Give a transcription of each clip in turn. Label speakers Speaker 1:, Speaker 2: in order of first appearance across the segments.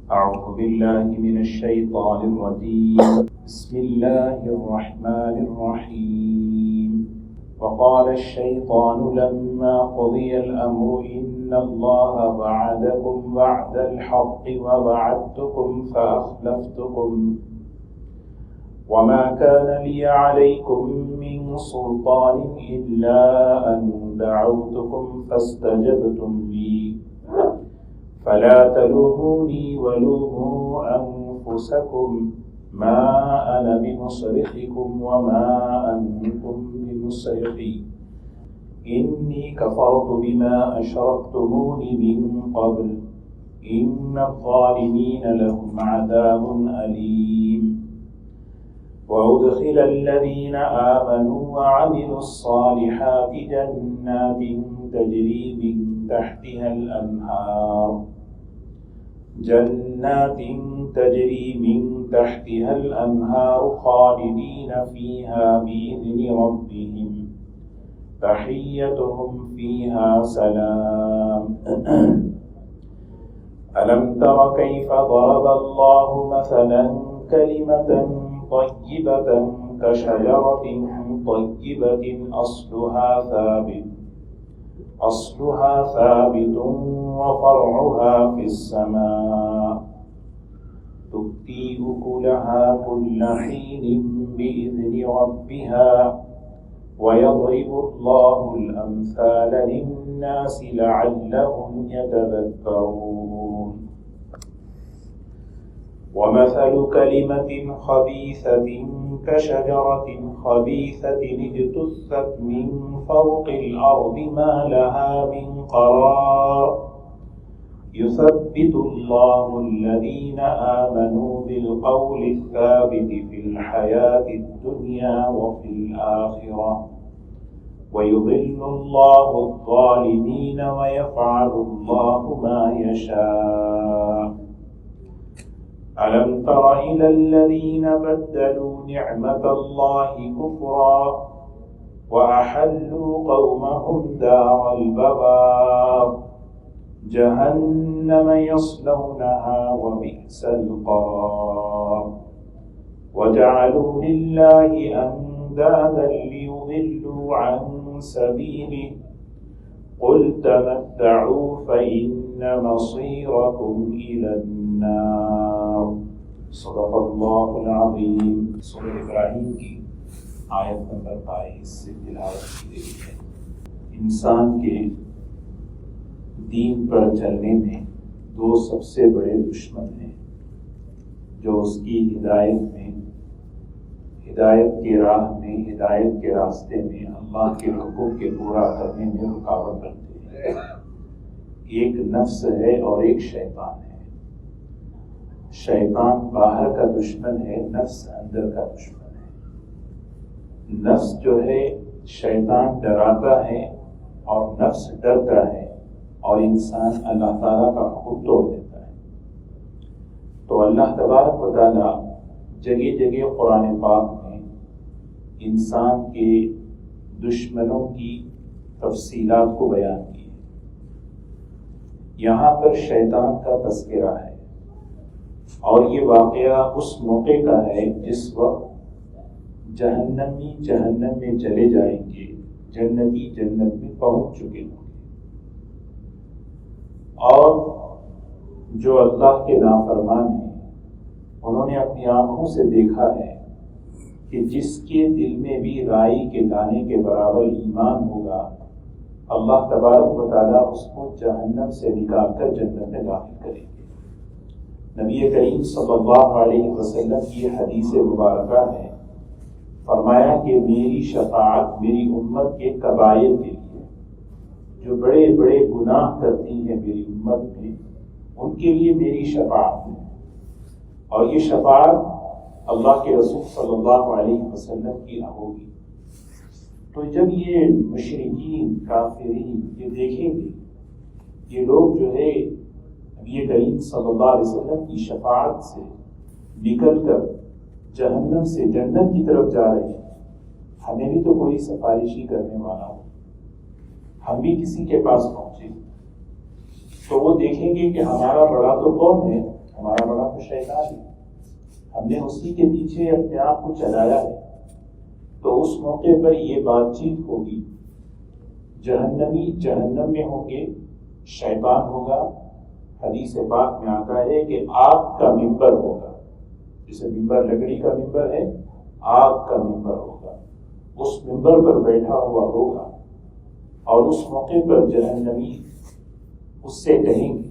Speaker 1: أعوذ بالله من الشيطان الرجيم. بسم الله الرحمن الرحيم. وقال الشيطان لما قضي الأمر إن الله وعدكم وعد الحق ووعدتكم فأخلفتكم وما كان لي عليكم من سلطان إلا أن دعوتكم فاستجبتم لي فلا تلوموني ولوموا أنفسكم ما أنا بمصرخكم وما أنتم بمصرخي إني كفرت بما أشركتمون من قبل إن الظالمين لهم عذاب أليم. وأدخل الذين آمنوا وعملوا الصالحات جنات تجري من تحتها الأنهار خالدين فيها بإذن ربهم تحيتهم فيها سلام. ألم تر كيف ضرب الله مثلا كلمة طيبة كشجرة طيبة أصلها ثابت وفرعها في السماء تؤتي أكلها كل حين بإذن ربها ويضرب الله الأمثال للناس لعلهم يتذكرون. ومثل كلمة خبيثة كشجرة خبيثة اجتثت من فوق الأرض ما لها من قرار يثبت الله الذين آمنوا بالقول الثابت في الحياة الدنيا وفي الآخرة ويضل الله الظالمين ويفعل الله ما يشاء. ألم تر إلى الذين بدلوا نعمة الله كفرا وأحلوا قومهم دار البوار جهنم يصلونها وبئس القرار. وجعلوا لله أندادا ليضلوا عن سبيله قل تمتعوا فإن مصيركم إلى النار. صدق اللہ العظیم. سورہ ابراہیم کی آیت نمبر 22 سے تلاوت کی گئی ہے. انسان کے دین پر چلنے میں دو سب سے بڑے دشمن ہیں جو اس کی ہدایت کی راہ میں، ہدایت کے راستے میں اللہ کے حقوق کے پورا کرنے میں رکاوٹ بنتے ہیں. ایک نفس ہے اور ایک شیطان ہے. شیطان باہر کا دشمن ہے، نفس اندر کا دشمن ہے. نفس جو ہے شیطان ڈراتا ہے اور نفس ڈرتا ہے اور انسان اللہ تعالیٰ کا حکم توڑ دیتا ہے. تو اللہ تبارک و تعالیٰ جگہ جگہ قرآن پاک میں انسان کے دشمنوں کی تفصیلات کو بیان کی ہے. یہاں پر شیطان کا تذکرہ ہے اور یہ واقعہ اس موقع کا ہے جس وقت جہنمی جہنم میں چلے جائیں گے، جنتی جنت میں پہنچ چکے ہوں گے. اور جو اللہ کے نافرمان ہیں انہوں نے اپنی آنکھوں سے دیکھا ہے کہ جس کے دل میں بھی رائی کے دانے کے برابر ایمان ہوگا اللہ تبارک و تعالیٰ اس کو جہنم سے نکال کر جنت میں داخل کریں گے. نبی کریم صلی اللہ علیہ وسلم کی حدیث مبارکہ ہے، فرمایا کہ میری شفاعت میری امت کے کبائر کے لیے، جو بڑے بڑے گناہ کرتی ہیں میری امت میں، ان کے لیے میری شفاعت ہے. اور یہ شفاعت اللہ کے رسول صلی اللہ علیہ وسلم کی ہوگی. تو جب یہ مشرکین کافرین یہ دیکھیں گے یہ لوگ جو ہے نبی کریم صلی اللہ علیہ وسلم کی شفاعت سے نکل کر جہنم سے جنت کی طرف جا رہے ہیں، ہمیں بھی تو کوئی سفارشی کرنے والا ہو، ہم بھی کسی کے پاس پہنچے تو وہ دیکھیں گے کہ ہمارا بڑا تو کون ہے، ہمارا بڑا تو شیطان ہے، ہم نے اسی کے پیچھے اپنے آپ کو چلایا ہے. تو اس موقع پر یہ بات چیت ہوگی. جہنمی جہنم میں ہوں گے، شیطان ہوگا. حدیث پاک میں آتا ہے کہ آگ کا ممبر ہوگا، جیسے ممبر لکڑی کا ممبر ہے، آگ کا ممبر ہوگا. اس ممبر پر بیٹھا ہوا ہوگا اور اس موقع پر جہنمی اس سے کہیں گے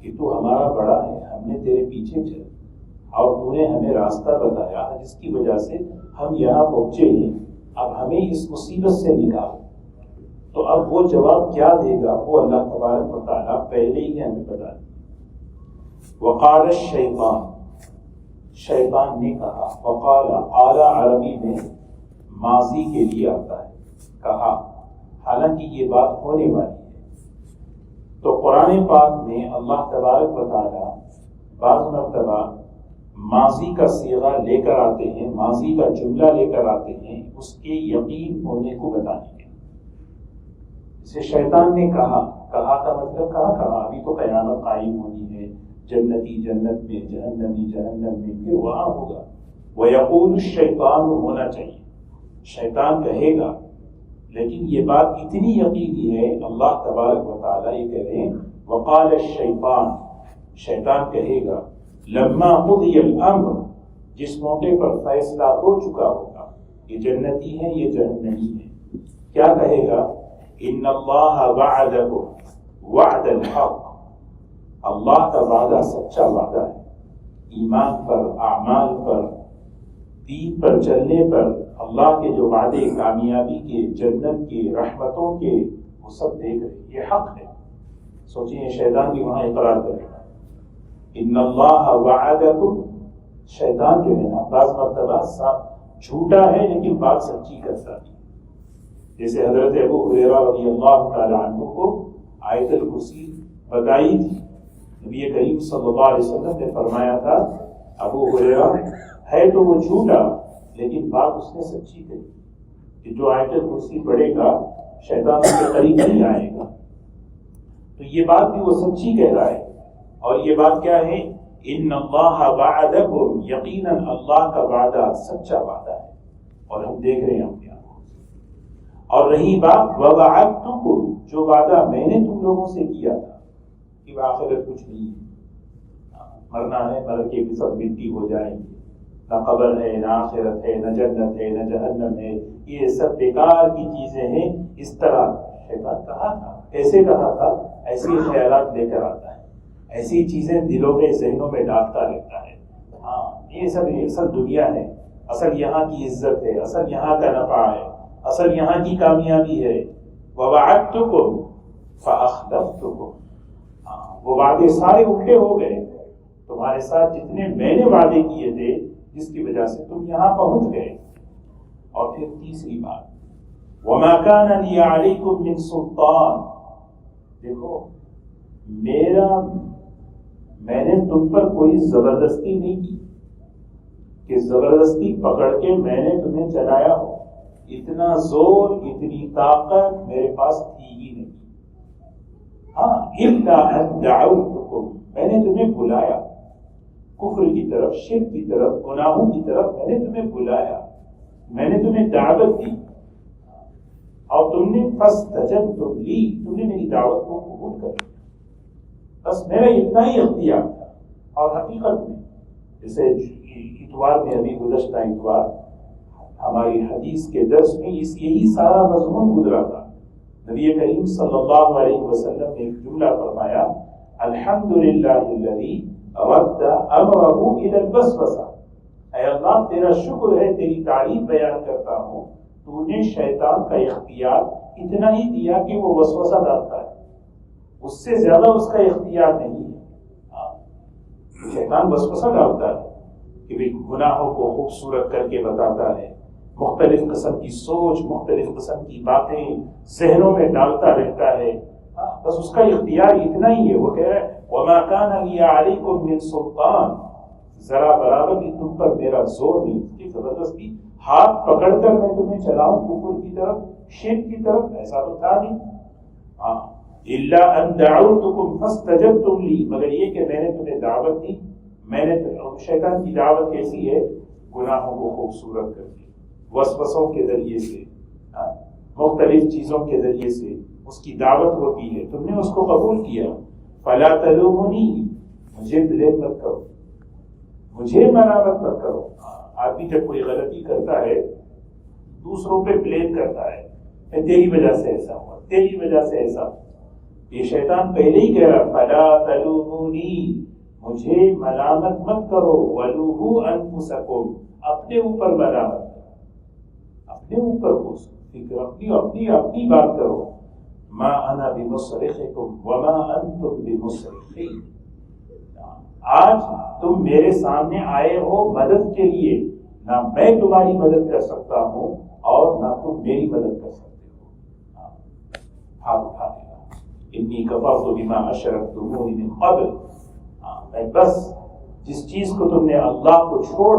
Speaker 1: کہ تو ہمارا بڑا ہے، ہم نے تیرے پیچھے چلا اور تو نے ہمیں راستہ بتایا جس کی وجہ سے ہم یہاں پہنچے ہیں، اب ہمیں اس مصیبت سے نکال. تو اب وہ جواب کیا دے گا وہ اللہ تبارک و تعالیٰ پہلے ہی ہمیں بتا دیا. وقال الشیطان، شیطان نے کہا. وقال اعلیٰ عربی میں ماضی کے لیے آتا ہے، کہا، حالانکہ یہ بات ہونے والی ہے. تو قرآن پاک میں اللہ تبارک و تعالیٰ بعض مرتبہ ماضی کا صیغہ لے کر آتے ہیں، ماضی کا جملہ لے کر آتے ہیں اس کے یقین ہونے کو بتانے کے. جسے شیطان نے کہا کا مطلب کہا ابھی تو قیامت قائم ہونی ہے، جنتی جنت میں، جہنمی جہنم میں، پھر وہاں ہوگا. وَيَقُولُ الشَّيْطَانُ ہونا چاہیے، شیطان کہے گا. لیکن یہ بات اتنی یقینی ہے، اللہ تبارک و تعالیٰ یہ کہہ رہے ہیں وقال الشیطان، شیطان کہے گا لما قضی الامر، جس موقع پر فیصلہ ہو چکا ہوگا، یہ جنتی ہے یہ جہنمی ہے. کیا کہے گا؟ ان اللہ وعدکم وعد الحق، اللہ کا وعدہ سچا وعدہ ہے. ایمان پر، اعمال پر، دین پر چلنے پر اللہ کے جو وعدے کامیابی کے، جنت کے، رحمتوں کے، وہ سب دیکھ رہے، یہ حق ہے. سوچیں شیطان بھی وہاں اقرار کرے گا ان اللہ وعدکم. شیطان جو ہے نا بعض مرتبہ جھوٹا ہے لیکن بات سچی کرتا ہے. جیسے حضرت ابو ہریرہ رضی اللہ تعالی عنہ کو آیت الکرسی بتائی تھی، نبی کریم صلی اللہ علیہ وسلم نے فرمایا تھا ابو ہریرہ ہے تو وہ جھوٹا لیکن بات اس نے سچی کہی کہ جو آیت الکرسی پڑھے گا شیطان اس کے قریب نہیں آئے گا. تو یہ بات بھی وہ سچی کہہ رہا ہے. اور یہ بات کیا ہے؟ ان اللہ وعدکم، یقیناً اللہ کا وعدہ سچا وعدہ ہے اور ہم دیکھ رہے ہیں اپنے آپ کو. اور رہی بات ووعدتکم، جو وعدہ میں نے تم لوگوں سے کیا تھا کہ آخرت کچھ نہیں ہے، مرنا ہے، مر کے بھی سب مٹی ہو جائیں گے، نہ قبر ہے، نہ آخرت ہے، نہ جنت ہے، نہ جہنم ہے، یہ سب بیکار کی چیزیں ہیں. اس طرح شیطان کہا تھا. ایسے کہا تھا، ایسی خیالات لے کر آتا ہے، ایسی چیزیں دلوں میں ذہنوں میں ڈالتا رہتا ہے. ہاں یہ سب اصل دنیا ہے، اصل یہاں کی عزت ہے، اصل یہاں کا نفع ہے، اصل یہاں کی کامیابی ہے. ووعدتکم فاخلفتکم، وہ وعدے سارے الٹے ہو گئے تمہارے ساتھ، جتنے میں نے وعدے کیے تھے جس کی وجہ سے تم یہاں پہنچ گئے. اور پھر تیسری بات وما كان لي عليكم من سلطان، دیکھو میں نے تم پر کوئی زبردستی نہیں کی کہ زبردستی پکڑ کے میں نے تمہیں چلایا ہو. اتنا زور، اتنی طاقت میرے پاس تھی ہی نہیں. ہاں الا ان دعوتکم، میں نے تمہیں بلایا کفر کی طرف، شرک کی طرف، گناہوں کی طرف میں نے تمہیں بلایا، میں نے تمہیں دعوت دی اور تم نے فاستجبتم لی، تم نے میری دعوت کو قبول کر لیا. بس میرا اتنا ہی اختیار تھا. اور حقیقت میں جیسے اتوار میں، ابھی گزشتہ اتوار ہماری حدیث کے درس میں یہی سارا مضمون گزرا تھا. نبی کریم صلی اللہ علیہ وسلم نے ایک جملہ فرمایا الحمدللہ الذی رد امرہ الی الوسوسہ، اے اللہ تیرا شکر ہے، تیری تعریف بیان کرتا ہوں، تو نے شیطان کا اختیار اتنا ہی دیا کہ وہ وسوسہ ڈالتا ہے، اس سے زیادہ اس کا اختیار نہیں ہے. شیطان وسوسہ ڈالتا ہے کہ گناہوں کو خوبصورت کر کے بتاتا ہے، مختلف قسم کی سوچ، مختلف قسم کی باتیں ذہنوں میں ڈالتا رہتا ہے. بس اس کا اختیار اتنا ہی ہے. وہ کہہ رہا ہے وما كان لي عليكم من سلطان، ذرا برابر بھی تم پر میرا زور نہیں کہ زبردستی ہاتھ پکڑ کر میں تمہیں چلاؤں کفر کی طرف، شرک کی طرف، ایسا تو تھا نہیں. الا ان دعوتکم فاستجبتم لی، مگر یہ کہ میں نے تمہیں دعوت دی، میں نے شیطان کی دعوت کیسی ہے؟ گناہوں کو خوبصورت کر کے، وسوسوں کے ذریعے سے، مختلف چیزوں کے ذریعے سے اس کی دعوت ہوتی ہے، تم نے اس کو قبول کیا۔ فلا تلومنی، مجھے بلیم مت کرو، مجھے ملامت مت کرو۔ آدمی جب کوئی غلطی کرتا ہے دوسروں پہ بلیم کرتا ہے، تیری وجہ سے ایسا ہوا، تیری وجہ سے ایسا ہوا۔ یہ شیطان پہلے ہی کہہ رہا فلا تلومونی، مجھے ملامت مت کرو، ولوموا انفسکم، اپنے اوپر ملامت کرو، اپنے اوپر کو فکر، اپنی بات کرو۔ ما انا بمصرخکم وما انتم بمصرخی، آج تم میرے سامنے آئے ہو مدد کے لیے، نہ میں تمہاری مدد کر سکتا ہوں اور نہ تم میری مدد کر سکتے ہو۔ ہاتھ اٹھا دے گا، انی کفرت بما اشرکتمونی من قبل، میں بس جس چیز کو تم نے اللہ کو چھوڑ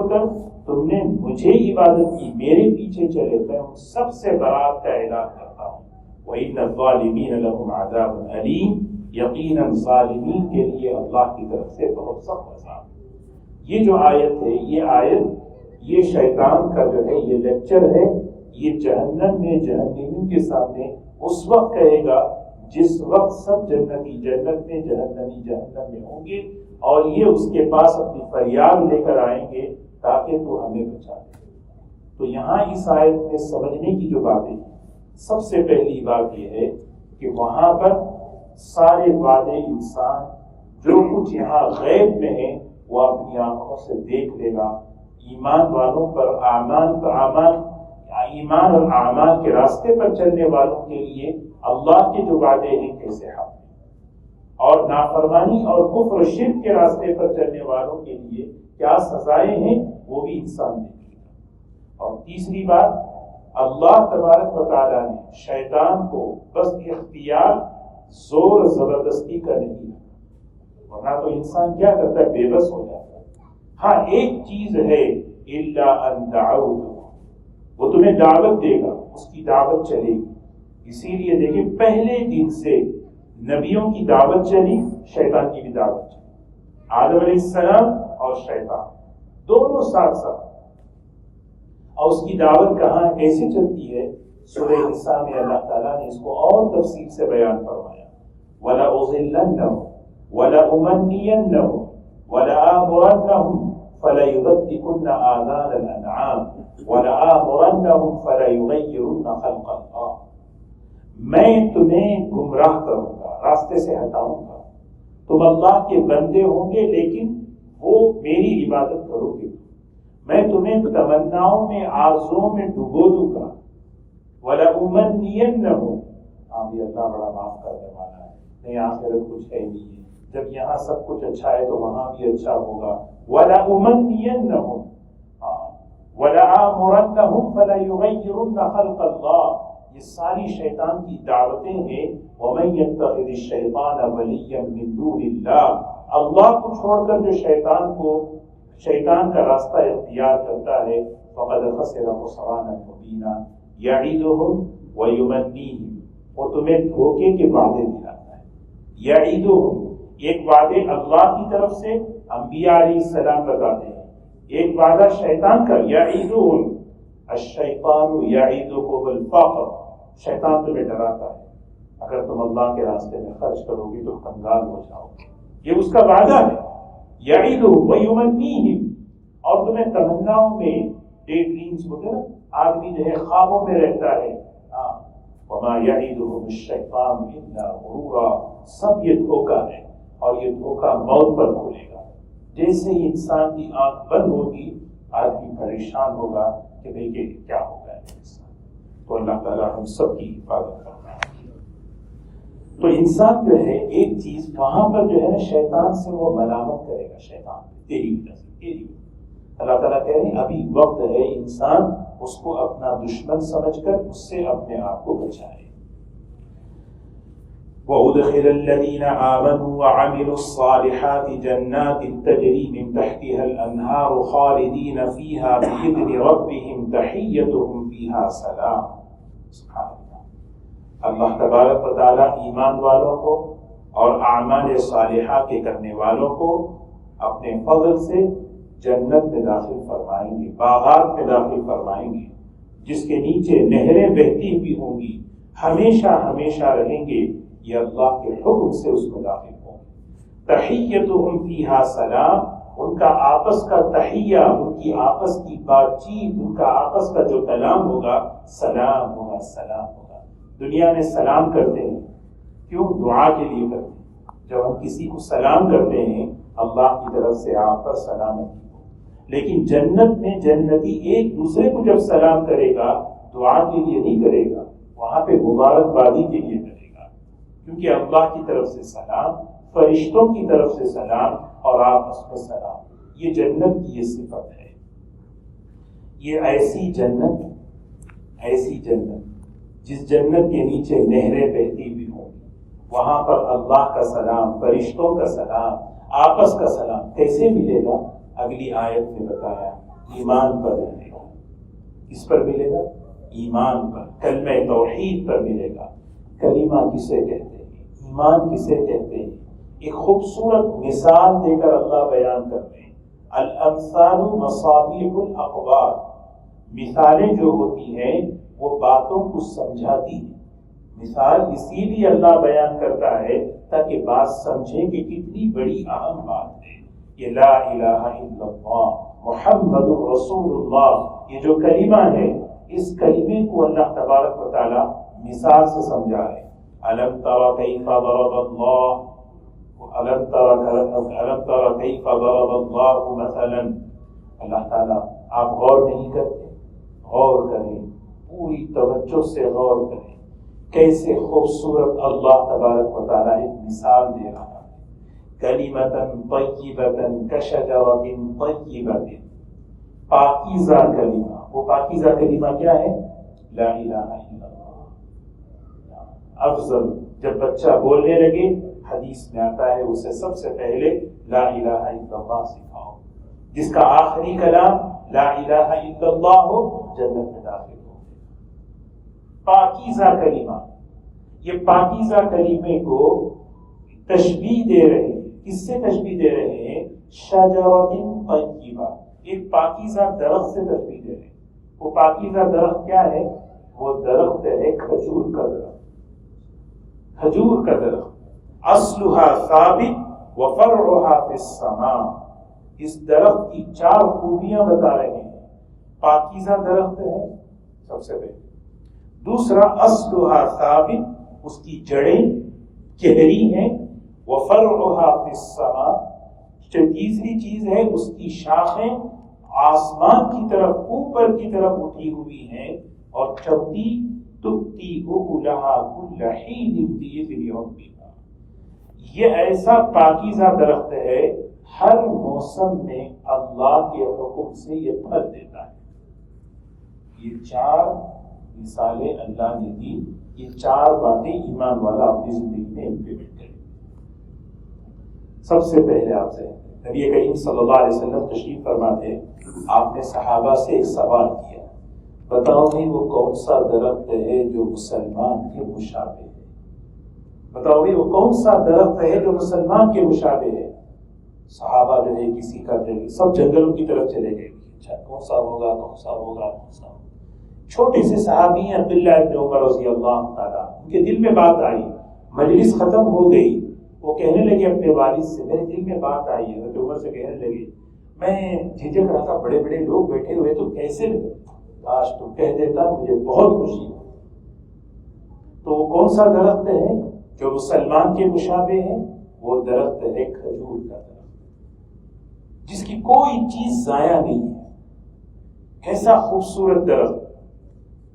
Speaker 1: کر تم نے مجھے عبادت کی، میرے پیچھے چلے، میں ان سب سے برات کا اعلان کرتا ہوں۔ وَإِنَّ الظَّالِمِينَ لَهُمْ عَذَابٌ أَلِيمٌ، یقیناً ظالمین کے لیے اللہ کی طرف سے بہت سخت عذاب۔ یہ جو آیت ہے، یہ شیطان کا جو ہے یہ لیکچر ہے، یہ جہنم میں جہنمیوں کے سامنے اس وقت کہے گا جس وقت سب جنتی جنت میں، جہنمی جہنم میں ہوں گے، اور یہ اس کے پاس اپنی فریاد لے کر آئیں گے تاکہ تو ہمیں بچا دے۔ تو یہاں اس آیت میں سمجھنے کی جو باتیں ہیں، سب سے پہلی بات یہ ہے کہ وہاں پر سارے وعدے انسان جو کچھ یہاں غیب میں ہیں وہ اپنی آنکھوں سے دیکھ لے گا۔ ایمان والوں پر ایمان اور اعمال کے راستے پر چلنے والوں کے لیے اللہ کے جو وعدے ہیں کیسے حق ہیں، اور نافرمانی اور کفر و شرک کے راستے پر چلنے والوں کے لیے کیا سزائیں ہیں وہ بھی انسان دیکھے گا۔ اور تیسری بات، اللہ تبارک و تعالیٰ نے شیطان کو بس اختیار زور زبردستی کا نہیں ہے، ورنہ تو انسان کیا کرتا ہے؟ بے بس ہو جاتا ہے۔ ہاں ایک چیز ہے، الا ان دعوت، وہ تمہیں دعوت دے گا، اس کی دعوت چلے گی۔ اسی لیے دیکھیں پہلے دن سے نبیوں کی دعوت چلی، شیطان کی بھی دعوت چلی، آدم علیہ السلام اور شیطان دونوں ساتھ ساتھ۔ اور اس کی دعوت کہاں کیسے چلتی ہے؟ سورہ نساء میں اللہ تعالیٰ نے اس کو اور تفصیل سے بیان فرمایا، وَلَأُضِلَّنَّهُمْ وَلَأُمَنِّيَنَّهُمْ وَلَآمُرَنَّهُمْ فَلَيُبَتِّكُنَّ آذَانَ الْأَنْعَامِ وَلَآمُرَنَّهُمْ فَلَيُغَيِّرُنَّ خَلْقَ اللَّهِ، میں تمہیں گمراہ کروں گا، راستے سے ہٹاؤں گا، تم اللہ کے بندے ہوں گے لیکن وہ میری عبادت کرو گے، میں تمہیں تمناؤں میں، آرزوؤں میں ڈبو دوں گا۔ وَلَأُمَنِّيَنَّهُمْ، بھی اللہ بڑا معاف کرنے والا ہے، نہیں آخرت کچھ ہے نہیں ہے، جب یہاں سب کچھ اچھا ہے تو وہاں بھی اچھا ہوگا۔ وَلَأُمَنِّيَنَّهُمْ وَلَآمُرَنَّهُمْ فَلَيُغَيِّرُنَّ خَلْقَ اللَّهِ، یہ ساری شیطان کی دعوتیں ہیں۔ وَمَن يَتَّخِذِ الشَّيْطَانَ وَلِيًّا مِّن دُونِ اللَّهِ، اللہ کو چھوڑ کر جو شیطان کا راستہ اختیار کرتا ہے، فَقَدْ خَسِرَ خُسْرَانًا مُبِينًا يَعِدُهُمْ وَيُمَنِّيهِمْ، وہ تمہیں دھوکے کے وعدے دلاتا ہے۔ یعیدہم، ایک وعدے اللہ کی طرف سے انبیاء علیہ السلام بتاتے ہیں، ایک وعدہ شیطان کا، یعیدہم الشیطان یعیدکم الفقر، شیطان تمہیں ڈراتا ہے اگر تم اللہ کے راستے میں خرچ کرو گی تو کنگال ہو جاؤ گے، یہ اس کا وعدہ ہے۔ یعیدہم ویمنیہم، اور تمہیں تمناؤں میں، ڈے ڈریمز ہوتے ہیں نا، آدمی جو ہے خوابوں میں رہتا ہے، وما یعیدہم الشیطان الا غرورا، سب یہ دھوکہ ہے، اور یہ دھوکہ موت پر کھلے گا۔ جیسے ہی انسان کی آنکھ بند ہوگی آدمی پریشان ہوگا کہ بھئی کہ کیا ہوگا انسان۔ تو اللہ تعالیٰ ہم سب کی حفاظت کرنا ہے۔ تو انسان جو ہے ایک چیز وہاں پر جو ہے نا شیطان سے وہ ملامت کرے گا، شیطان تیری وجہ سے، تیری وجہ سے۔ اللہ تعالیٰ کہہ رہے ہیں ابھی وقت ہے انسان اس کو اپنا دشمن سمجھ کر اس سے اپنے آپ کو بچائے۔ وَأُدْخِلَ الَّذِينَ آمَنُوا وَعَمِلُوا الصَّالِحَاتِ جَنَّاتٍ تَجْرِي مِن تَحْتِهَا الْأَنْهَارُ خَالِدِينَ فِيهَا بِإِذْنِ رَبِّهِمْ تَحِيَّتُهُمْ فِيهَا سَلَامٌ۔ سبحان اللہ، اللہ تبارک و تعالیٰ ایمان والوں کو اور اعمال صالحہ کے کرنے والوں کو اپنے فضل سے جنت میں داخل فرمائیں گے، باغات میں داخل فرمائیں گے، جس کے نیچے نہریں بہتی ہوئی ہوں گی، ہمیشہ ہمیشہ رہیں گے، یہ اللہ کے حکم سے اس میں داخل ہوں گے۔ تحیتہم فیہا سلام، ان کا آپس کا تحیہ، ان کی آپس کی بات چیت، ان کا آپس کا جو کلام ہوگا سلام ہوگا، سلام ہوگا۔ دنیا میں سلام کرتے ہیں، کیوں؟ دعا کے لیے کرتے ہیں۔ جب ہم کسی کو سلام کرتے ہیں اللہ کی طرف سے آپ پر سلامتی ہو، لیکن جنت میں جنتی ایک دوسرے کو جب سلام کرے گا دعا کے لیے نہیں کرے گا، وہاں پہ مبارکبادی کے لیے کرے گا، کیونکہ اللہ کی طرف سے سلام، فرشتوں کی طرف سے سلام اور آپس میں سلام، یہ جنت کی یہ صفت ہے۔ یہ ایسی جنت جس جنت کے نیچے نہریں بہتی ہوئی ہوں، وہاں پر اللہ کا سلام، فرشتوں کا سلام، آپس کا سلام کیسے ملے گا؟ اگلی آیت میں بتایا، ایمان پر ملے گا۔ کس پر ملے گا؟ ایمان پر، کلمہ توحید پر ملے گا۔ کلمہ کسے کہتے ہیں؟ ایمان کسے کہتے ہیں؟ ایک خوبصورت مثال دے کر اللہ بیان کرتے ہیں، الامثال مصابیح الاقوال، مثالیں جو ہوتی ہیں وہ باتوں کو سمجھاتی ہیں۔ مثال اسی لیے اللہ بیان کرتا ہے تاکہ بات سمجھیں کہ کتنی بڑی اہم بات ہے یہ لا الہ الا اللہ محمد رسول اللہ، یہ جو کلمہ ہے اس کلمے کو اللہ تبارک و تعالی مثال سے سمجھا ہے۔ الم تر کیف ضرب اللہ، الم تر کیف ضرب اللہ مثلا، اللہ تعالیٰ آپ غور نہیں کرتے؟ غور کریں، پوری توجہ سے غور کریں، کیسے خوبصورت اللہ تبارک و تعالیٰ ایک مثال دے رہا ہے۔ کلمۃ طیبۃ کشجرۃ طیبۃ، پاکیزہ کلمہ، وہ پاکیزہ کلمہ کیا ہے؟ لا الہ الا اللہ۔ افضل جب بچہ بولنے لگے حدیث میں آتا ہے اسے سب سے پہلے لا الہ الا اللہ سکھاؤ، جس کا آخری کلام لا الہ الا اللہ ہو جنت میں داخل ہو۔ پاکیزہ کلمہ، یہ پاکیزہ کلمے کو تشبیہ دے رہے ہیں، کس سے تشبیہ دے رہے ہیں؟ شجرۃ طیبہ، ایک پاکیزہ درخت سے تشبیہ دے رہے ہیں۔ وہ پاکیزہ درخت کیا ہے؟ وہ درخت ہے کھجور کا درخت، کھجور کا درخت، اصلها ثابت وفرعها في السماء، اس درخت کی 4 خوبیاں بتا رہے ہیں۔ پاکیزہ درخت ہے سب سے پہلے، دوسرا اصلها ثابت، اس کی جڑیں گہری ہیں، وفرعها في السماء، تیسری چیز ہے اس کی شاخیں آسمان کی طرف، اوپر کی طرف اٹھی ہوئی ہیں، اور چوتھی تؤتی اکلها کل حین بإذن ربها، یہ ایسا پاکیزہ درخت ہے ہر موسم میں اللہ کے حکم سے یہ پھل دیتا ہے۔ یہ 4 مثالیں اللہ نے دی، یہ 4 باتیں ایمان والا اپنی زندگی میں امپلیمنٹ کرے۔ سب سے پہلے آپ سے نبی کریم صلی اللہ علیہ وسلم تشریف فرما تھے، آپ نے صحابہ سے ایک سوال کیا، بتاؤ نہیں وہ کون سا درخت ہے جو مسلمان کے مشابہ ہے؟ بتاؤ وہ کون سا درخت ہے جو مسلمان کے مشابہ ہے؟ صحابہ جو ہے کسی کا سب جنگلوں کی طرف چلے گئے، اچھا کون سا ہوگا، کون سا ہوگا، کون سا ہوگا؟ چھوٹے سے صحابی ہیں عبداللہ ابن عمر رضی اللہ تعالیٰ، ان کے دل میں بات آئی، مجلس ختم ہو گئی، وہ کہنے لگے اپنے والد سے، میرے دل میں بات آئی ہے، حضرت عمر سے کہنے لگے میں جھجک رہا تھا، بڑے بڑے لوگ بیٹھے ہوئے تو کیسے، کاش تم کہہ دیتا، مجھے بہت خوشی ہو۔ تو وہ کون سا درخت ہے جو مسلمان کے مشابہ ہے؟ وہ درخت ہے کھجور کا درخت، جس کی کوئی چیز ضائع نہیں ہے۔ کیسا خوبصورت درخت،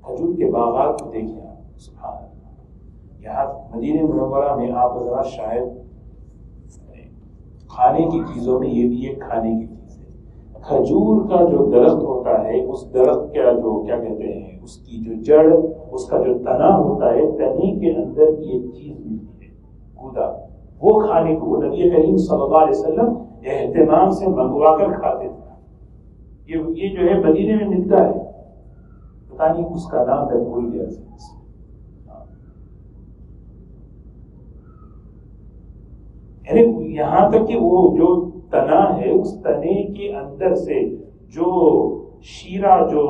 Speaker 1: کھجور کے باغات کو دیکھیں آپ، سبحان اللہ۔ یہاں مدینہ منورہ میں آپ حضرات شاید کھانے کی چیزوں میں یہ بھی ایک کھانے کی چیز ہے، کھجور کا جو درخت ہوتا ہے، اس درخت کا جو کیا کہتے ہیں، اس کی جو جڑ، اس کا جو تنا ہوتا ہے، تنے کے اندر کی ایک چیز ملتی ہے گودا، وہ کھانے کو نبی کریم صلی اللہ علیہ وسلم اہتمام سے منگوا کر کھاتے تھے۔ یہ جو ہے مدینے میں ملتا ہے، پتہ نہیں اس کا نام میں بھول گیا۔ یعنی یہاں تک کہ وہ جو تنا ہے اس تنے کے اندر سے جو شیرہ جو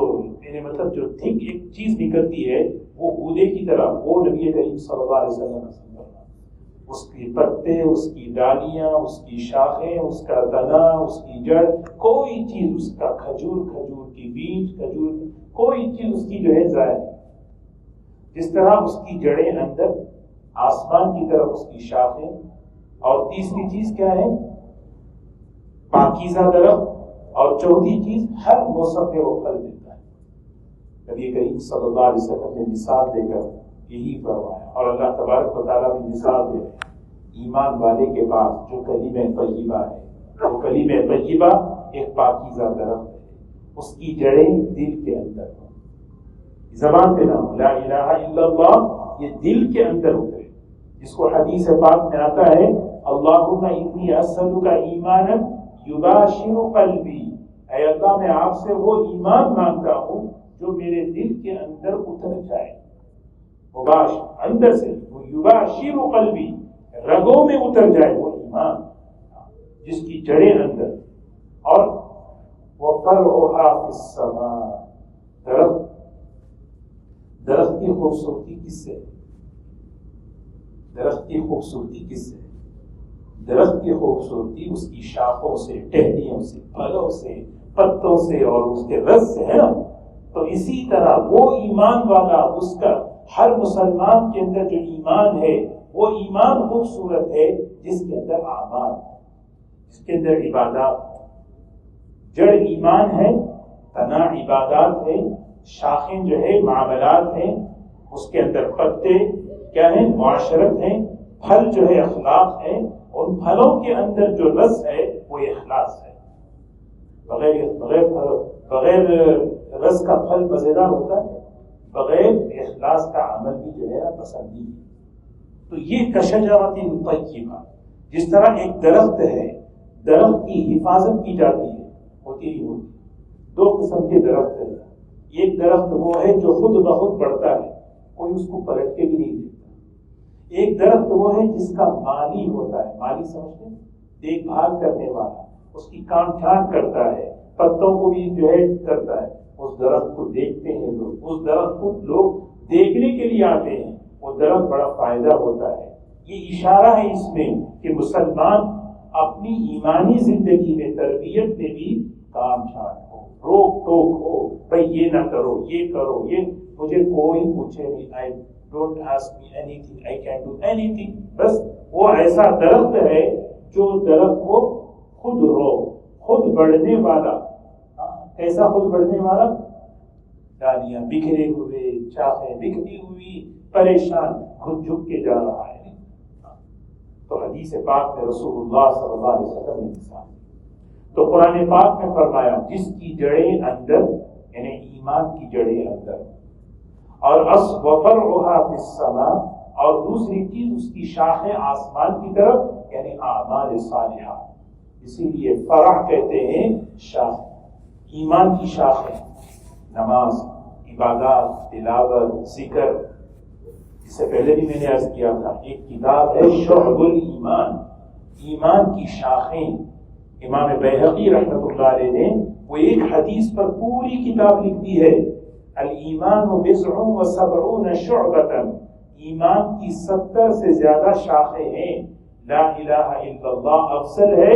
Speaker 1: یعنی مطلب جو تھک ایک چیز نکلتی ہے وہ اودے کی طرح، وہ نبی کریم صلی اللہ علیہ وسلم نے فرمایا، اس کی پتے، اس کی ڈالیاں، اس کی شاخیں، اس کا تنا، اس کی جڑ، کوئی چیز اس کا کھجور کی بیج، کھجور کوئی چیز اس کی جو ہے ضائع نہیں۔ جس طرح اس کی جڑیں اندر آسمان کی طرف اس کی شاخیں، اور تیسری چیز کیا ہے؟ پاکیزہ درخت، اور چوتھی چیز ہر موسم میں وہ پھل دیتا ہے۔ نبی کریم صلی اللہ علیہ وسلم نے مثال دے کر یہی فرمایا، اور اللہ تبارک و تعالیٰ بھی مثال دے رہے ہیں ایمان والے کے پاس جو کلمہ طیبہ ہے، وہ کلمہ طیبہ ایک پاکیزہ درخت ہے، اس کی جڑیں دل کے اندر ہوں، زبان پہ نہ ہو، لا الہ الا اللہ یہ دل کے اندر اترے، جس کو حدیث پاک میں آتا ہے اللہم انی اسألک ایمانا یباشر قلبی، اے اللہ میں آپ سے وہ ایمان مانگتا ہوں جو میرے دل کے اندر اتر جائے، مباشر اندر سے، وہ یباشر قلبی رگوں میں اتر جائے وہ ایمان جس کی جڑیں اندر، اور وَفَرْعُهَا فِي السَّمَاءِ، درخت کی خوبصورتی کس سے؟ درخت کی خوبصورتی کس سے؟ درخت کی خوبصورتی اس کی شاخوں سے، ٹہنیوں سے، پھلوں سے، پتوں سے اور اس کے رس سے ہے نا۔ تو اسی طرح وہ ایمان والا، اس کا ہر مسلمان کے اندر جو ایمان ہے وہ ایمان خوبصورت ہے جس کے اندر اعمال، جس کے اندر عبادات، جڑ ایمان ہے، تنا عبادات ہے، شاخیں جو ہے معاملات ہیں، اس کے اندر پتے کیا ہیں؟ معاشرت ہیں، پھل جو ہے اخلاق ہیں، ان پھلوں کے اندر جو رس ہے وہ اخلاص ہے۔ بغیر رس کا پھل مزیدار ہوتا ہے، بغیر اخلاص کا عمل بھی جو ہے پسند نہیں ہے۔ تو یہ کشجرۃ طیبہ، جس طرح ایک درخت ہے، درخت کی حفاظت کی جاتی ہے، ہوتی ہی ہوتی۔ دو قسم کے درخت ہیں، ایک درخت وہ ہے جو خود بخود بڑھتا ہے، کوئی اس کو پلٹ کے بھی نہیں دیتا۔ ایک درخت وہ ہے جس کا مالی ہوتا ہے، مالی سمجھتے ہیں، دیکھ بھال کرنے والا، اس کی کام چھانٹ کرتا ہے، پتوں کو بھی جو ہے کرتا ہے۔ اس درخت کو دیکھتے ہیں لوگ، اس درخت کو لوگ دیکھنے کے لیے آتے ہیں، وہ درخت بڑا فائدہ ہوتا ہے۔ یہ اشارہ ہے اس میں کہ مسلمان اپنی ایمانی زندگی میں تربیت میں بھی کام چھانٹ ہو، روک ٹوک ہو، بھائی یہ نہ کرو، یہ کرو، یہ مجھے کوئی پوچھے نہیں، I don't ask me anything, I can do anything۔ بس وہ ایسا درخت ہے جو درخت کو خود بڑھنے والا، کیسا خود بڑھنے والا؟ ڈالیاں بکھرے ہوئے، شاخیں بکھری ہوئی، پریشان، خود جھک کے جا رہا ہے۔ تو حدیث پاک میں رسول اللہ صلی اللہ علیہ وسلم نے مثال، تو قرآن پاک میں فرمایا جس کی جڑیں اندر، یعنی ایمان کی جڑیں اندر، اور وَفَرْعُهَا فِي السَّمَاءِ، اور دوسری چیز اس کی شاخیں آسمان کی طرف، یعنی اعمال صالحہ۔ اسی لیے فرح کہتے ہیں شاخ، ایمان کی شاخیں، نماز، عبادات، تلاوت، ذکر۔ اس سے پہلے بھی میں نے عرض کیا تھا، ایک کتاب ہے شعب الایمان، ایمان کی شاخیں، امام بیہقی رحمۃ اللہ علیہ نے وہ ایک حدیث پر پوری کتاب لکھ دی ہے، الایمان بضع و سبعون شعبۃ، ایمان کی 70 سے زیادہ شاخیں ہیں، لا الہ الا اللہ افضل ہے،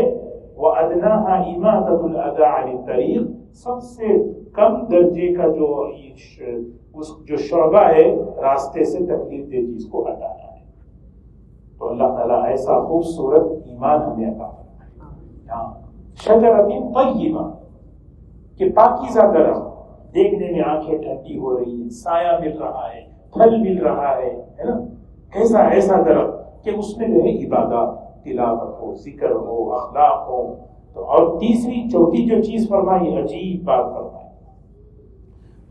Speaker 1: وادناها اماطۃ الاذى عن الطریق، سب سے کم درجے کا جو شعبہ ہے راستے سے تکلیف دہ چیز کو ہٹانا ہے۔ تو اللہ تعالیٰ ایسا خوبصورت ایمان ہمیں عطا فرمائے۔ شجرۃ طیبہ کہ پاکیزہ درخت، دیکھنے میں آنکھیں ٹھنڈی ہو رہی ہیں، سایہ مل رہا ہے، پھل مل رہا ہے نا، کیسا ایسا درخت کہ اس میں جو ہے عبادات، تلاوت ہو، ذکر ہو، اخلاق ہو۔ تو اور تیسری چوتھی جو چیز فرمائی، عجیب بات فرمائی،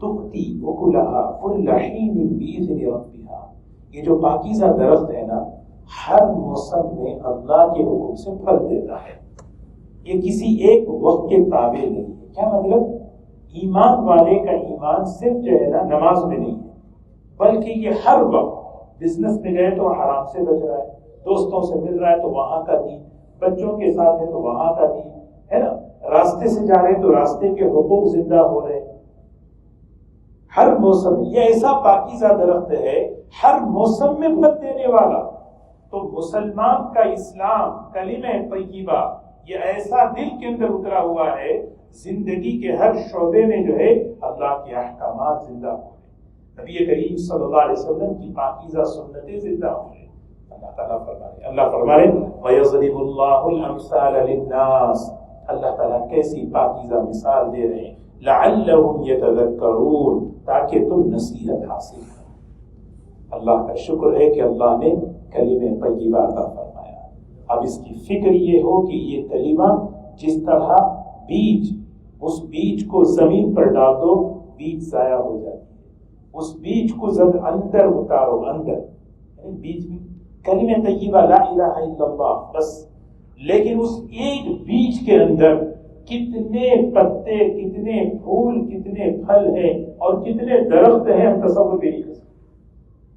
Speaker 1: تؤتی اکلھا کل حین باذن ربھا، یہ جو پاکیزہ درخت ہے نا، ہر موسم میں اللہ کے حکم سے پھل دیتا ہے، یہ کسی ایک وقت کے تابع نہیں ہے۔ کیا مطلب؟ ایمان والے کا ایمان صرف جو ہے نا نماز میں نہیں ہے، بلکہ یہ ہر وقت، بزنس میں گئے تو حرام سے بچ رہا ہے، دوستوں سے مل رہا ہے تو وہاں کا دین، بچوں کے ساتھ ہے تو وہاں کا دین ہے نا، راستے سے جا رہے ہیں تو راستے کے حقوق زندہ ہو رہے ہیں۔ ہر موسم یہ ایسا پاکیزہ درخت ہے، ہر موسم میں پھل دینے والا۔ تو مسلمان کا اسلام کلمہ طیبہ یہ ایسا دل کے اندر اترا ہوا ہے، زندگی کے ہر شعبے میں جو ہے اللہ کے احکامات زندہ ہو رہے، نبی کریم صلی اللہ علیہ وسلم کی پاکیزہ سنتیں زندہ ہو رہے۔ اللہ فرما رہے وَيَضْرِبُ اللَّهُ الْأَمْثَالَ لِلنَّاسِ، اللہ تعالیٰ کیسی پاکیزہ مثال دے رہے ہیں، لَعَلَّهُمْ يَتَذَكَّرُونَ، تاکہ تم نصیحت حاصل کرو۔ اللہ کا شکر ہے کہ اللہ نے کلمہ طیبہ عطا فرمایا۔ اب اس کی فکر یہ ہو کہ یہ کلمہ جس طرح بیج، اس بیج کو زمین پر ڈال دو بیج ضائع ہو جاتی ہے، اس بیج کو اندر اتارو، اندر یعنی بیج میں کلمہ طیبہ لا الہ الا اللہ بس، لیکن اس ایک بیج کے اندر کتنے پتے، کتنے پھول، کتنے پھل ہیں اور کتنے درخت ہیں ہم تصور بھی نہیں کر سکتے۔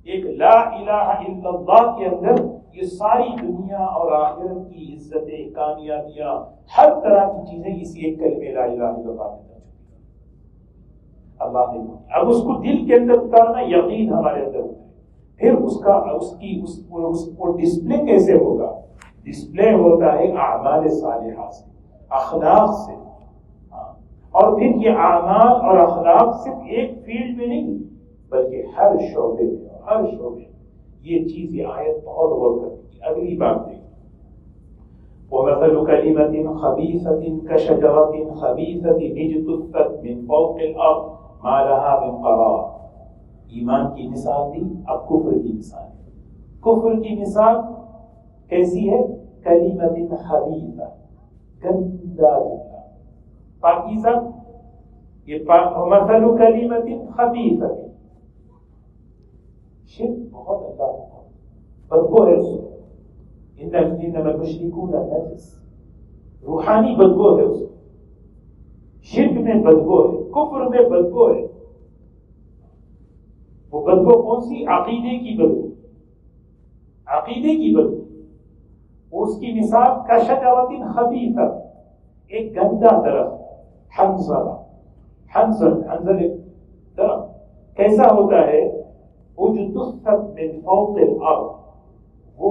Speaker 1: ایک لا الہ الا اللہ کے اندر یہ ساری دنیا اور آخرت کی عزتیں، کامیابیاں، ہر طرح کی چیزیں اسی ایک کلمہ لا الہ الا اللہ میں درج ہوئی۔ اللہ نے اب اس کو دل کے اندر اتارنا، یقین ہمارے اندر اترے، پھر اس کو ڈسپلے کیسے ہوگا؟ ڈسپلے ہوتا ہے اعمال صالحہ سے، اخلاق سے، اور پھر یہ اعمال اور اخلاق صرف ایک فیلڈ میں نہیں بلکہ ہر شعبے میں، ہر شعبے میں۔ یہ چیز، یہ آیت بہت غور کرنے کی۔ اگلی بات دیکھیں، وَمَثَلُ كَلِمَةٍ خَبِيثَةٍ كَشَجَرَةٍ خَبِيثَةٍ اجْتُثَّتْ مِنْ فَوْقِ الْأَرْضِ مَا لَهَا مِنْ قَرَارٍ۔ ایمان کی مثال دی، اب کفر کی مثال ہے۔ کفر کی مثال کیسی ہے؟ کلمۃ خبیثہ، گندا جملہ، پاکیزہ یہ مثل کلمۃ خبیثہ، شرک بہت اللہ بدبو ہے، اس انما المشرکون نجس، روحانی بدبو ہے، اس شرک میں بدبو ہے، کفر میں بدبو ہے۔ وہ بدبو کون سی؟ عقیدے کی بدبو، عقیدے کی بدبو۔ اس کی مثال کشجرۃ خبیثہ، ایک گندا درخت، حنظل ایک درخت کیسا ہوتا ہے؟ اجتثت من فوق الارض، وہ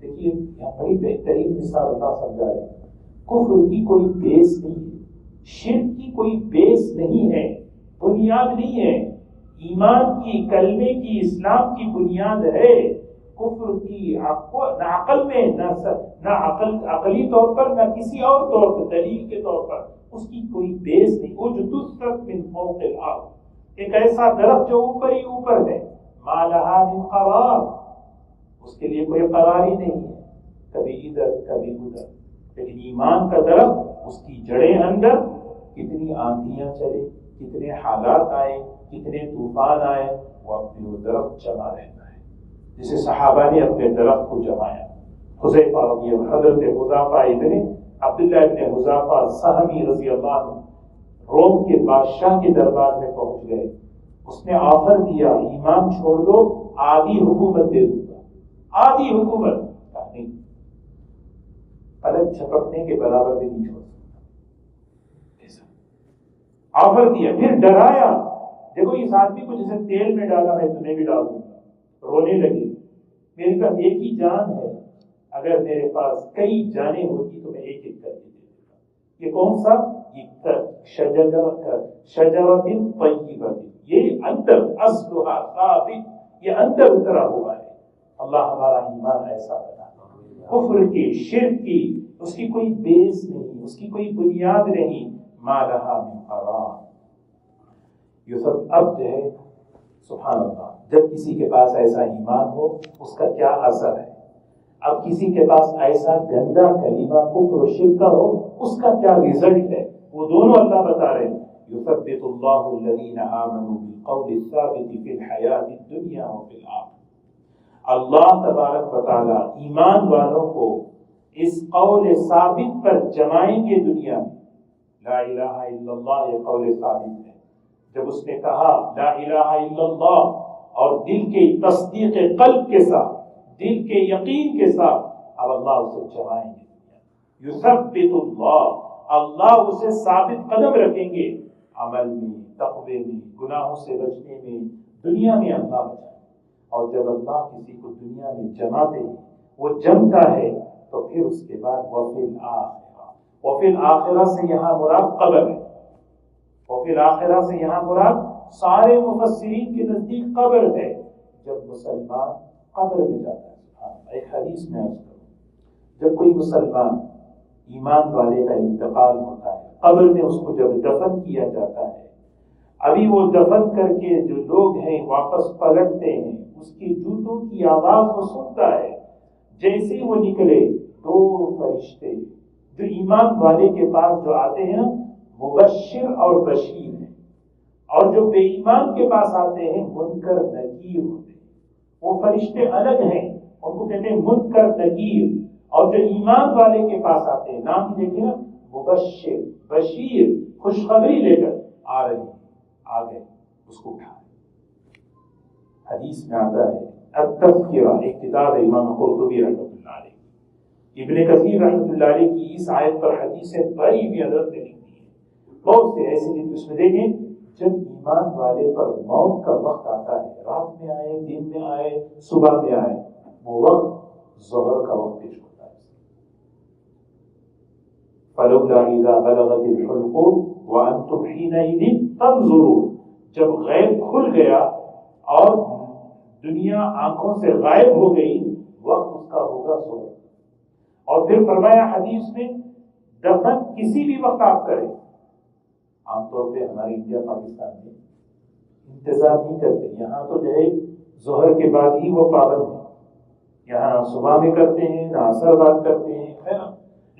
Speaker 1: دیکھیے یہاں بڑی بہترین مثال اللہ سمجھا رہے ہیں۔ کفر کی کوئی بیس نہیں ہے، شرک کی کوئی بیس نہیں ہے، بنیاد نہیں ہے۔ ایمان کی، کلمے کی، اسلام کی بنیاد ہے۔ کفر کی نہ عقل میں، نہ عقلی طور پر، نہ کسی اور طور پر، دلیل کے طور پر اس کی کوئی بیس نہیں۔ اجتثت من فوق الارض، ایک ایسا درخت جو اوپر ہی اوپر ہے، ما لها من قرار، اس کے لیے کوئی قرار ہی نہیں ہے، کبھی ادھر کبھی ادھر۔ لیکن ایمان کا درخت، اس کی جڑیں اندر، کتنی آندھیاں چلے، کتنے حالات آئے، کتنے طوفان آئے، وہ اپنے وہ درخت جمع رہتا ہے، جسے صحابہ نے اپنے درخت کو جمایا۔ حذیفہ رضی اللہ، حضرت حذیفہ ابن عبداللہ ابن حذیفہ سہمی رضی اللہ عنہ روم کے بادشاہ کے دربار میں پہنچ گئے۔ اس نے آفر دیا، ایمان چھوڑ دو، آدھی حکومت دے دوں گا، آدھی حکومت، نہیں، پلک جھپکنے کے برابر بھی نہیں چھوڑ سکتا، آفر دیا، پھر ڈرایا، دیکھو اس آدمی کو جیسے تیل میں ڈالا میں تمہیں بھی ڈال دوں گا۔ رونے لگے، میرے پاس ایک ہی جان ہے، اگر میرے پاس کئی جانیں ہوتی تو میں ایک ایک کر کے دے دیتا۔ یہ کون سا؟ شجرۃ طیبہ، یہ اندر اصلھا ثابت، یہ اندر اترا ہوا ہے۔ اللہ ہمارا ایمان ایسا بنا، کفر کی، شرک کی اس کی کوئی بیس نہیں، اس کی کوئی بنیاد نہیں، ما لہا من قرار۔ یہ سب اب جو ہے سبحان اللہ، جب کسی کے پاس ایسا ایمان ہو اس کا کیا اثر ہے، اب کسی کے پاس ایسا گندا کلمہ کفر و شرک کا ہو اس کا کیا رزلٹ ہے، وہ دونوں اللہ بتا رہے ہیں۔ یثبت اللہ الذین آمنوا بالقول الثابت فی الحیاۃ الدنیا وفی الآخرہ، اللہ تبارک و تعالی ایمان والوں کو اس قول ثابت پر جمائیں گے دنیا میں۔ لا الہ الا اللہ یہ قول ثابت ہے، جب اس نے کہا لا الہ الا اللہ اور دل کے تصدیق قلب کے ساتھ دل کے یقین کے ساتھ اب اللہ اسے جمائیں گے. یثبت اللہ اسے ثابت قدم رکھیں گے عمل میں، تقوی میں، گناہوں سے بچنے میں، دنیا میں اللہ بچائے. اور جب اللہ کسی کو دنیا میں جماتے ہیں، وہ جمتا ہے، تو پھر اس کے بعد وفی الآخرہ، وفی الآخرہ سے یہاں مراد قبر ہے. وفی الآخرہ سے یہاں مراد سارے مفسرین کے نزدیک قبر ہے. جب مسلمان قبر میں جاتا ہے، ایک حدیث میں عرض کروں، جب کوئی مسلمان ایمان والے کا انتقال ہوتا ہے، قبر میں اس کو جب دفن کیا جاتا ہے، ابھی وہ دفن کر کے جو لوگ ہیں واپس پلٹتے ہیں، اس کی جوتوں کی آواز وہ سنتا ہے. جیسے وہ نکلے، دو فرشتے جو ایمان والے کے پاس جو آتے ہیں مبشر اور بشیر ہیں، اور جو بے ایمان کے پاس آتے ہیں منکر نکیر ہوتے ہیں. وہ فرشتے الگ ہیں، ان کو کہتے ہیں منکر نکیر. اور جو ایمان والے کے پاس آتے ہیں، نام ہی دیکھیں نا، مبشر بشیر، خوشخبری لے کر آ رہے ہیں، آ گئے، اس کو اٹھا. حدیث میں آتا ہے التذکرہ، ایک کتاب ہے امام قرطبی رحمۃ اللہ علیہ، ابن کثیر رحمۃ اللہ علیہ کی اس آیت پر حدیثیں بڑی بھی حضرت نے لکھی ہیں. بہت سے ایسے جن اس میں دیکھیں، جب ایمان والے پر موت کا وقت آتا ہے، رات میں آئے، دن میں آئے، صبح میں آئے، وہ وقت ظہر کا وقت پیش ہوتا ہے. فلولا اذا بلغت الحلقوم وانتم حينئذ تنظرون، جب غیب کھل گیا اور دنیا آنکھوں سے غائب ہو گئی، وقت اس کا ہوگا ظہر. اور پھر فرمایا حدیث میں، دفن کسی بھی وقت آپ کریں. عام طور پہ ہمارے انڈیا پاکستان میں انتظار نہیں کرتے، یہاں تو جو ہے ظہر کے بعد ہی وہ پابند ہیں، یہاں صبح میں کرتے ہیں، نہ عصر بعد کرتے ہیں، ہے نا.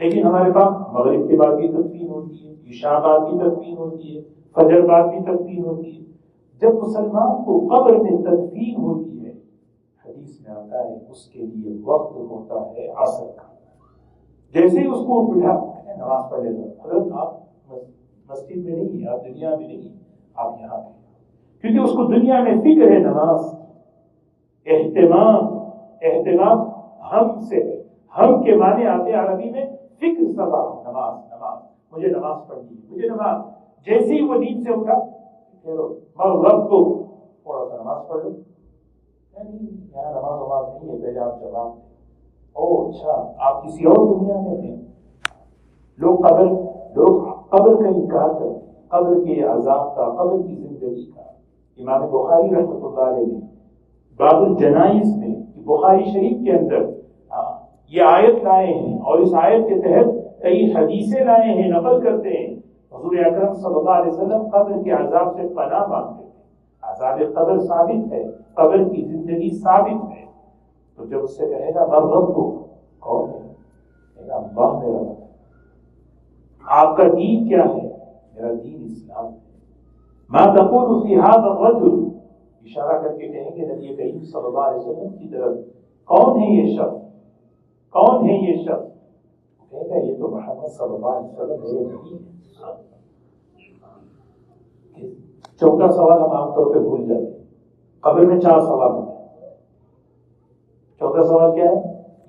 Speaker 1: لیکن ہمارے پاس مغرب کے بعد بھی تدفین ہوتی ہے، عشاء بعد بھی تدفین ہوتی ہے، فجر بعد بھی تدفین ہوتی ہے. جب مسلمان کو قبر میں تدفین ہوتی ہے، حدیث میں آتا ہے اس کے لیے وقت ہوتا ہے عصر کا. جیسے ہی اس کو بٹھا نماز پڑھ لیتا، حضرت آپ مسجد میں نہیں ہیں، آپ دنیا میں نہیں ہیں، آپ یہاں پہ، کیونکہ اس کو دنیا میں فکر ہے نماز، اہتمام ہم سے ہے. ہم کے معنی آتے ہیں عربی میں فکر سبا، نماز، مجھے نماز پڑھنی ہے، مجھے نماز. جیسے ہی وہ نیند سے اٹھا، رب کو تھوڑا سا نماز پڑھ لو. نہیں، یہاں نماز نہیں ہے، پہلے آپ جواب دیں. او اچھا، آپ کسی اور دنیا میں ہیں. لوگ قبر کا انکار کرتے ہیں، قبر کے عذاب کا، قبر کی زندگی کا. امام بخاری رحمۃ اللہ علیہ نے باب الجنائز میں، بخاری شریف کے اندر یہ آیت لائے ہیں، اور اس آیت کے تحت کئی حدیثیں لائے ہیں، نقل کرتے ہیں. حضور اکرم صلی اللہ علیہ وسلم قبر کے عذاب سے پناہ مانگتے تھے. عذاب قبر ثابت ہے، قبر کی زندگی ثابت ہے. تو جب اس سے کہے گا من ربک، کون ہے؟ کہے گا اللہ میرا رب. آپ کا دین کیا ہے؟ میرا دین اسلام ہے. ما تقول فی ھذا الرجل، اشارہ کر کے کہیں گے نبی کریم صلی اللہ علیہ وسلم کی طرف، کون ہے یہ شخص، کون ہے یہ شخص؟ کہے گا یہ تو محمد صلی اللہ علیہ وسلم میرے نبی ہیں. چوتھا سوال ہم عام طور پہ بھول جاتے ہیں. قبر میں 4 سوال ہوتے ہیں. چوتھا سوال کیا ہے؟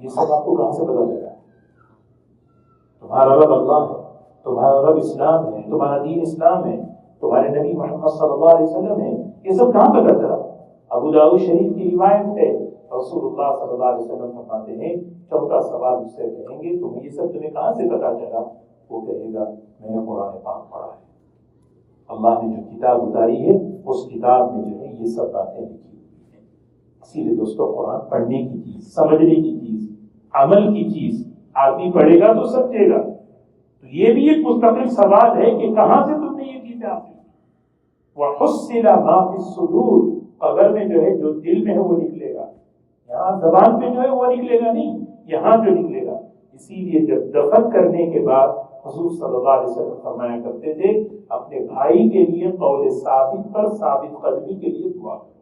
Speaker 1: یہ سب آپ کو کہاں سے پتا چلا؟ تمہارا رب اللہ ہے، تمہارا رب اسلام ہے، تمہارا دین اسلام ہے، تمہارے نبی محمد صلی اللہ علیہ وسلم ہے، یہ سب کہاں پتا چلا؟ ابو داؤد شریف کی روایت ہے، رسول اللہ صلی اللہ علیہ وسلم فرماتے ہیں چوتھا سوال اس سے کہیں گے یہ سب تمہیں کہاں سے پتا چلا؟ وہ کہے گا میں نے قرآن پاک پڑھا ہے، اللہ نے جو کتاب اتاری ہے اس کتاب میں جو ہے یہ سب باتیں لکھی ہوئی ہیں. اسی لیے دوستو، قرآن پڑھنے کی چیز، سمجھنے کی چیز، عمل کی چیز. آدمی پڑھے گا تو سمجھے گا. تو یہ بھی ایک مستقل سوال ہے کہ کہاں سے تم نے یہ چیزیں حاصل کی. وَحُصِّلَ مَا فِي الصُّدُورِ، قبر میں جو ہے جو دل میں ہے وہ نکلے گا. یہاں زبان پہ جو ہے وہ نکلے گا نہیں، یہاں جو نکلے گا. اسی لیے جب دفن کرنے کے بعد حضور صلی اللہ علیہ وسلم فرمایا کرتے تھے اپنے بھائی کے لیے قول ثابت پر ثابت قدمی کے لیے دعا کرو،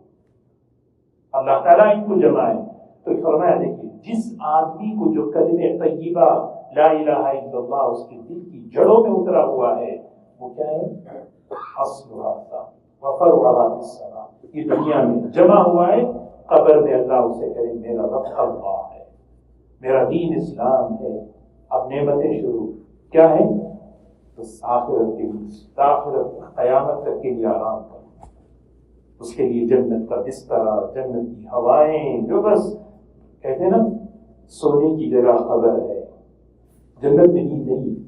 Speaker 1: اللہ تعالیٰ ان کو جمائے. تو فرمایا دیکھیے، جس آدمی کو جو کلمہ طیبہ لا الہ الا اللہ اس کے دل کی جڑوں میں اترا ہوا ہے، وہ کیا ہے؟ اصلها وفرعها في السماء. یہ دنیا میں جمع ہوا ہے، قبر میں اللہ اسے کہے میرا رب اللہ ہے، میرا دین اسلام ہے، اب نعمتیں شروع کیا ہے؟ تو آخرت کے لیے، آخرت قیامت تک کے لیے آرام کرو، اس کے لیے جنت کا بستر، جنت کی ہوائیں، جو بس کہتے ہیں نا سونے کی جگہ قبر ہے۔ جنت میں نیند نہیں ہے،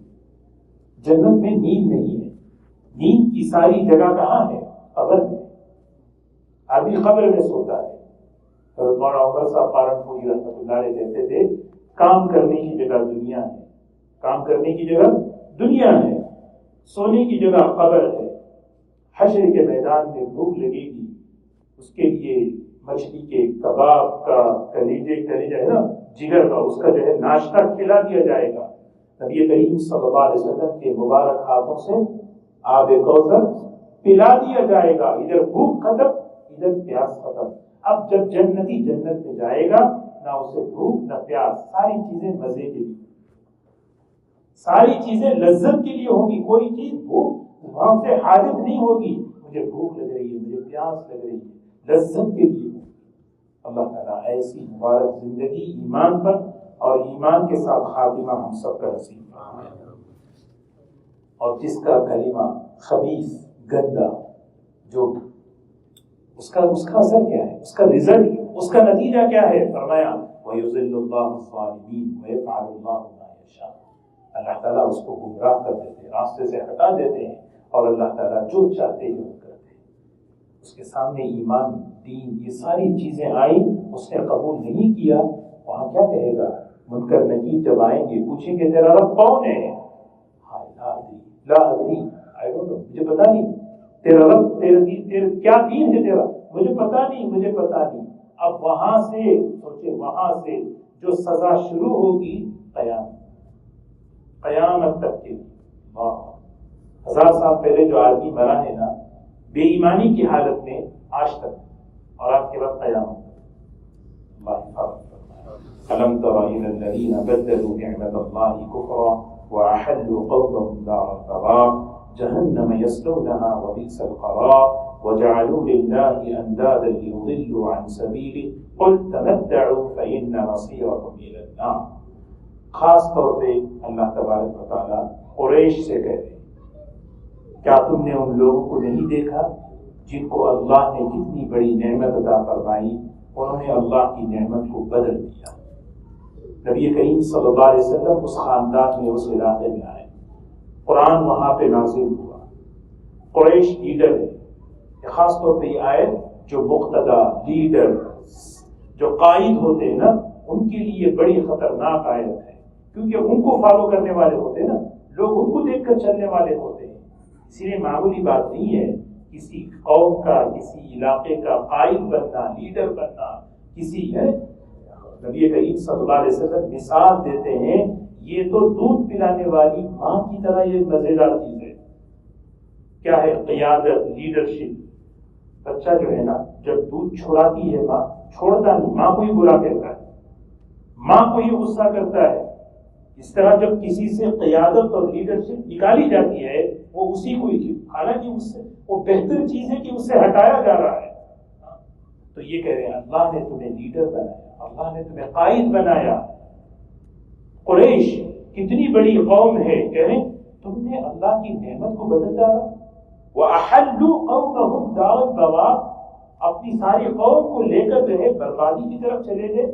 Speaker 1: جنت میں نیند نہیں ہے، نیند کی ساری جگہ کہاں ہے؟ قبر میں۔ آدمی قبر میں سوتا ہے۔ مولانا عمر صاحب پالنپوری رحمۃ اللہ علیہ کہتے تھے کام کرنے کی جگہ دنیا ہے، کام کرنے کی جگہ دنیا ہے، سونے کی جگہ قبر ہے۔ حشر کے میدان میں بھوک لگے گی، اس کے لیے مچھلی کے کباب کا کلیجہ ہے نا، جگر کا، اس کا جو ہے ناشتہ کھلا دیا جائے گا۔ نبی کریم صلی اللہ علیہ وسلم کے مبارک ہاتھوں سے آب کوثر پلا دیا جائے گا۔ ادھر بھوک ختم، ادھر پیاس ختم۔ اب جب جنتی جنت میں جائے گا، نہ اسے بھوک نہ پیاس، ساری چیزیں مزے کے لیے، ساری چیزیں لذت کے لیے ہوگی۔ کوئی چیز بھوک وہاں سے حاجت نہیں ہوگی، مجھے بھوک لگ رہی ہے، مجھے پیاس لگ رہی ہے، لذت کے لیے۔ اللہ تعالیٰ ایسی مبارک زندگی ایمان پر اور ایمان کے ساتھ خاتمہ ہم سب کا نصیب فرمائے۔ اور جس کا کلمہ خبیث، گندا، جو اس کا اثر کیا ہے، اس کا رزلٹ، اس کا نتیجہ کیا ہے؟ فرمایا وَيُضِلُّ اللَّهُ الظَّالِمِينَ وَيَفْعَلُ اللَّهُ مَا يَشَاءُ۔ اللہ تعالیٰ اس کو گمراہ کر دیتے ہیں، راستے سے ہٹا دیتے ہیں، اور اللہ تعالیٰ جو چاہتے ہیں وہ کرتے ہیں۔ اس کے سامنے ایمان، دین، یہ ساری چیزیں آئیں، اس نے قبول نہیں کیا، وہاں کیا کہے گا؟ منکر نکیر جب آئیں گے پوچھیں گے تیرا رب کون ہے؟ لا ادری، I don't know، مجھے پتا نہیں، تیرا رب، تیرا کیا دین ہے تیرا، مجھے پتا نہیں۔ اب وہاں سے سوچے، وہاں سے جو سزا شروع ہوگی قیامت تک کے لیے۔ 1000 سال پہلے جو آدمی مرا ہے نا بے ایمانی کی حالت میں، آج تک، اور آپ کے بعد قیامت تک۔ اللہ حفاظت فرمائے۔ أَلَمْ تَرَ إِلَى الَّذِينَ بَدَّلُوا نِعْمَةَ اللَّهِ كُفْرًا وَأَحَلُّوا قَوْمَهُمْ دَارَ الْبَوَارِ جَهَنَّمَ يَصْلَوْنَهَا وَبِئْسَ الْقَرَارُ وَجَعَلُوا لِلَّهِ أَنْدَادًا لِيُضِلُّوا عَنْ سَبِيلِهِ قُلْ تَمَتَّعُوا فَإِنَّ مَصِيرَكُمْ إِلَى النَّارِ۔ خاص طور پہ اللہ تبارک و تعالیٰ قریش سے کہہ رہے ہیں، کیا تم نے ان لوگوں کو نہیں دیکھا جن کو اللہ نے کتنی بڑی نعمت عطا فرمائی، انہوں نے اللہ کی نعمت کو بدل دیا۔ نبی کریم صلی اللہ علیہ وسلم اس خاندان میں، اس علاقے میں آئے، قرآن وہاں پہ نازل ہوا۔ قریش لیڈر ہے، خاص طور پہ یہ آیت جو مقتدا، لیڈر، جو قائد ہوتے ہیں نا، ان کے لیے بڑی خطرناک آیت ہے، کیونکہ ان کو فالو کرنے والے ہوتے ہیں نا، لوگ ان کو دیکھ کر چلنے والے ہوتے ہیں۔ اسی لیے معمولی بات نہیں ہے کسی قوم کا، کسی علاقے کا قائد بننا، لیڈر بننا، کسی ہے۔ نبی کریم صلی اللہ علیہ وسلم مثال دیتے ہیں، یہ تو دودھ پلانے والی ماں کی طرح یہ مزیدار چیز ہے۔ کیا ہے؟ قیادت، لیڈرشپ۔ بچہ جو ہے نا جب دودھ چھوڑاتی ہے ماں، چھوڑتا نہیں، ماں کو ہی برا کہتا ہے، ماں کو ہی غصہ کرتا ہے۔ اس طرح جب کسی سے قیادت اور لیڈرشپ نکالی جاتی ہے، وہ اسی کو ہی، حالانکہ اس سے وہ بہتر چیز ہے کہ اس سے ہٹایا جا رہا ہے۔ تو یہ کہہ رہے ہیں اللہ نے تمہیں لیڈر بنایا، اللہ نے تمہیں قائد بنایا۔ قریش کتنی بڑی قوم ہے، کہہ رہے تم نے اللہ کی نعمت کو بدل ڈالا۔ وَأَحَلُّوا قَوْمَهُمْ دَارَ الْبَوَارِ، اپنی ساری قوم کو لے کر جو ہے بربادی کی طرف چلے گئے،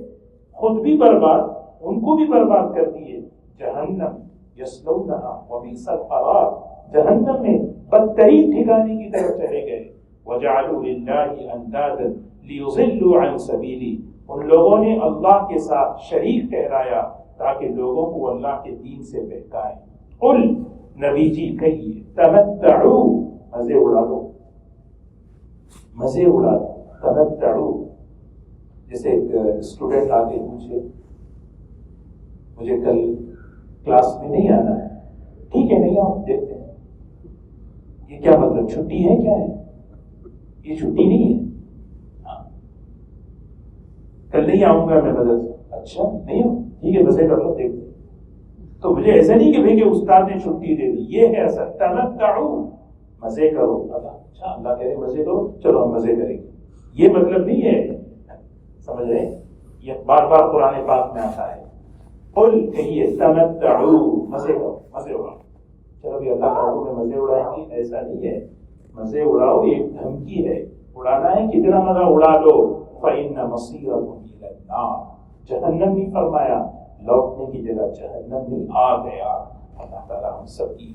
Speaker 1: خود بھی برباد، ان کو بھی برباد کر دیے۔ جہنم یصلونها وبئس القرار، جہنم میں بدترین ٹھکانے کی طرف چلے گئے۔ وجعلوا للہ اندادا لیضلوا عن سبیلی، ان لوگوں نے اللہ کے ساتھ شریک ٹھہرایا تاکہ لوگوں کو اللہ کے دین سے بہکائیں۔ قل، نبی جی کہیے، تمتعوا، مزے اڑا دو، مزے اڑا دو، تمتعوا۔ جیسے ایک اسٹوڈنٹ آ کے پوچھے مجھے کل کلاس میں نہیں آنا ہے، ٹھیک ہے نہیں آؤ، دیکھتے ہیں یہ کیا مطلب، چھٹی ہے کیا ہے؟ یہ چھٹی نہیں ہے، ہاں کل نہیں آؤں گا میں مدرسے، اچھا نہیں آؤں، ٹھیک ہے مزے کر لو، دیکھتے ہیں۔ تو مجھے ایسا نہیں کہ بھئی کہ استاد نے چھٹی دے دی، یہ ہے اصل تمتعوا، مزے کرو۔ اچھا اللہ کہہ رہے مزے کرو، چلو ہم مزے کریں گے، یہ مطلب نہیں ہے۔ سمجھ رہے؟ یہ بار بار قرآن پاک میں آتا ہے. قل کہیے تمتعوا، مزے کرو، مزے اڑاؤ. چلو بھی اللہ کا حکم ہے مزے اڑائیں گے، ایسا نہیں ہے. مزے اڑاؤ ایک دھمکی ہے، اڑانا ہے کتنا مزہ اڑا لو. فإن مصيركم إلى النار، جہنم نہیں فرمایا، لوٹنے کی جگہ جہنم نہیں، آ گیا. اللہ تعالیٰ ہم سب کی